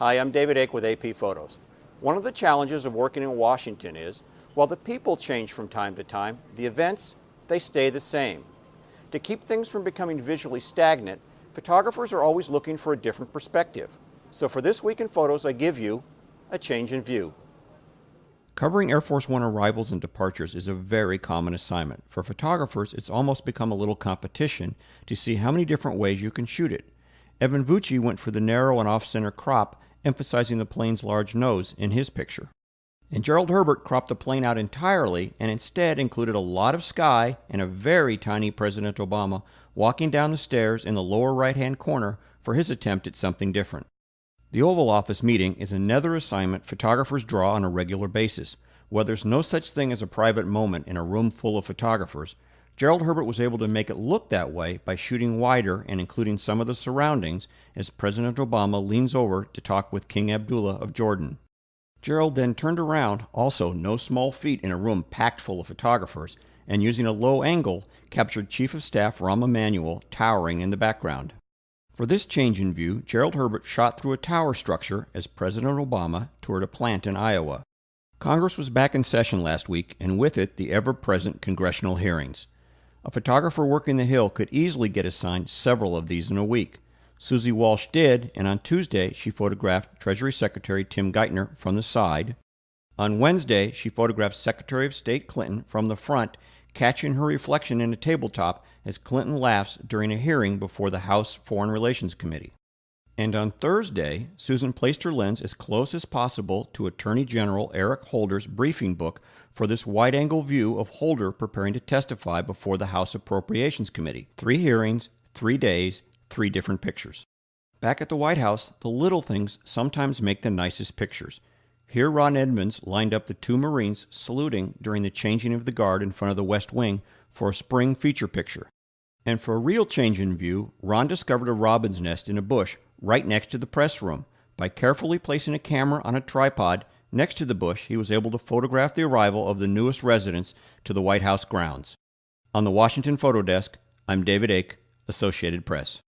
Hi, I'm David Ake with AP Photos. One of the challenges of working in Washington is, while the people change from time to time, the events, they stay the same. To keep things from becoming visually stagnant, photographers are always looking for a different perspective. So for this week in photos, I give you a change in view. Covering Air Force One arrivals and departures is a very common assignment. For photographers, it's almost become a little competition to see how many different ways you can shoot it. Evan Vucci went for the narrow and off-center crop, emphasizing the plane's large nose in his picture. And Gerald Herbert cropped the plane out entirely and instead included a lot of sky and a very tiny President Obama walking down the stairs in the lower right-hand corner for his attempt at something different. The Oval Office meeting is another assignment photographers draw on a regular basis. While there's no such thing as a private moment in a room full of photographers, Gerald Herbert was able to make it look that way by shooting wider and including some of the surroundings as President Obama leans over to talk with King Abdullah of Jordan. Gerald then turned around, also no small feat in a room packed full of photographers, and using a low angle, captured Chief of Staff Rahm Emanuel towering in the background. For this change in view, Gerald Herbert shot through a tower structure as President Obama toured a plant in Iowa. Congress was back in session last week, and with it, the ever-present congressional hearings. A photographer working the Hill could easily get assigned several of these in a week. Susie Walsh did, and on Tuesday, she photographed Treasury Secretary Tim Geithner from the side. On Wednesday, she photographed Secretary of State Clinton from the front, catching her reflection in a tabletop as Clinton laughs during a hearing before the House Foreign Relations Committee. And on Thursday, Susan placed her lens as close as possible to Attorney General Eric Holder's briefing book for this wide-angle view of Holder preparing to testify before the House Appropriations Committee. 3 hearings, 3 days, 3 different pictures. Back at the White House, the little things sometimes make the nicest pictures. Here Ron Edmonds lined up the 2 Marines saluting during the changing of the guard in front of the West Wing for a spring feature picture. And for a real change in view, Ron discovered a robin's nest in a bush right next to the press room. By carefully placing a camera on a tripod next to the bush, he was able to photograph the arrival of the newest residents to the White House grounds. On the Washington Photo Desk, I'm David Ake, Associated Press.